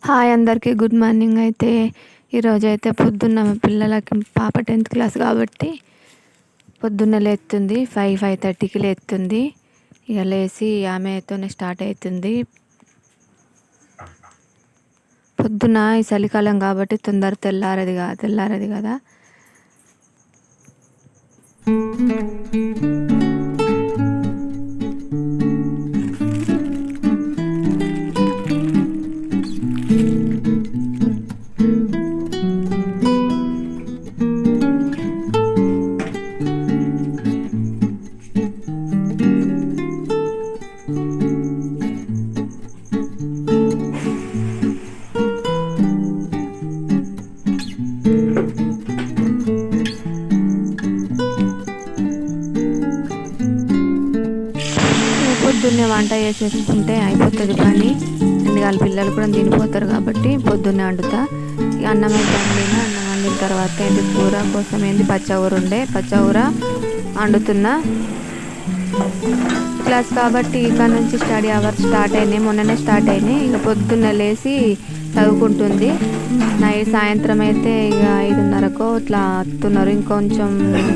Hi అందరికీ good morning. అయితే ఈరోజైతే పొద్దున్న మా పిల్లలకి పాప 10th క్లాస్ కాబట్టి పొద్దున్న లేస్తుంది. 5:30కి లేస్తుంది. ఇక లేచి ఆమెతోనే స్టార్ట్ అవుతుంది. పొద్దున ఈ చలికాలం కాబట్టి తొందర తెల్లారది కదా. పొద్దున్నే వంట చేసేసుకుంటే అయిపోతుంది పని. ఎందుకంటే పిల్లలు కూడా తినిపోతారు కాబట్టి పొద్దున్నే వండుతా. అన్నం అయితే అన్నం వండిన తర్వాత కూర కోసం పచ్చకూర వండుతున్నా. క్లాస్ కాబట్టి ఇక్కడ నుంచి స్టడీ అవర్స్ స్టార్ట్ అయినాయి. మొన్ననే స్టార్ట్ అయినాయి. ఇక పొద్దున్న లేచి చదువుకుంటుంది. సాయంత్రం అయితే ఇక 5:30కో ఇట్లా వస్తున్నారు. ఇంకొంచెం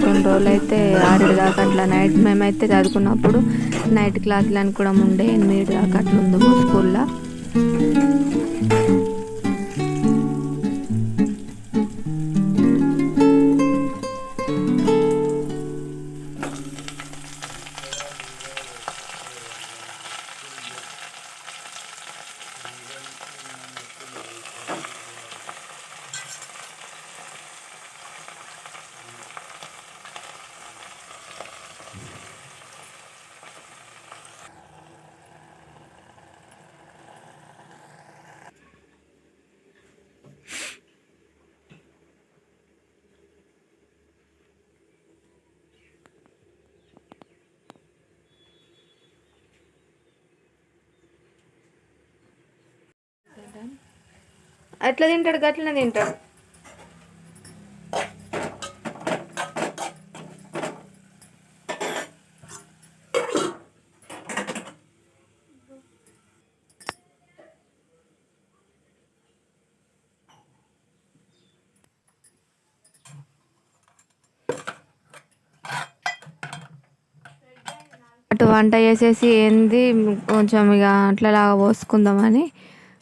కొన్ని రోజులు అయితే 6 దాకా అట్లా నైట్ మేమైతే చదువుకున్నప్పుడు నైట్ క్లాసులని కూడా ఉండే 8 దాకా అట్లా ఉందాము స్కూల్లో. అట్లా తింటాడు, గట్లనే తింటాడు. అటు వంట చేసేసి కొంచెం ఇక అట్లలాగా పోసుకుందామని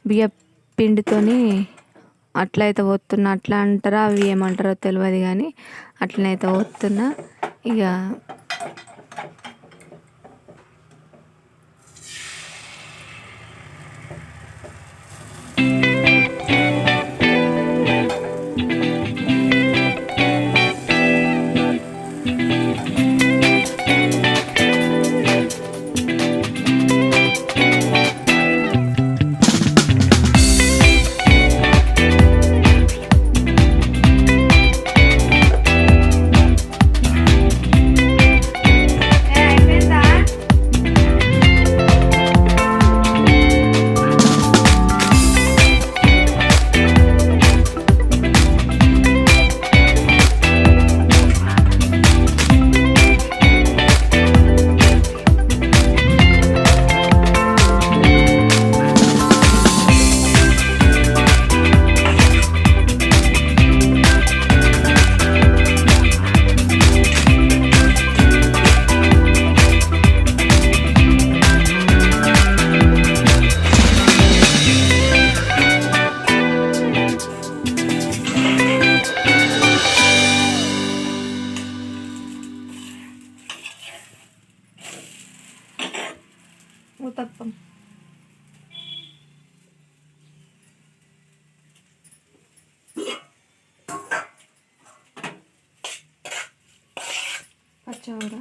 బియ్య పిండితోని అట్లయితే పోతున్నా. అట్లా అంటారా, అవి ఏమంటారో తెలియదు కానీ అట్లనైతే పోతున్నా. ఇక ఊతప్పం పచ్చకూర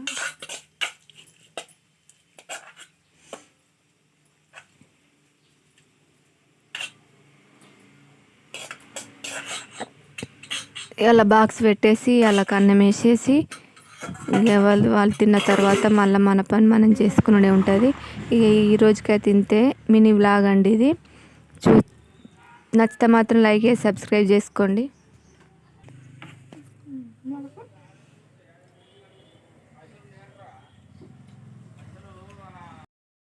ఇలా బాక్స్ పెట్టేసి అలా అన్నం వేసేసి వాళ్ళు తిన్న తర్వాత మళ్ళీ మన పని మనం చేసుకునే ఉంటుంది. ఇక ఈ రోజుకైతే ఇంతే మినీ వ్లాగ్ అండి ఇది. నచ్చితే మాత్రం లైక్ చేసి సబ్స్క్రైబ్ చేసుకోండి.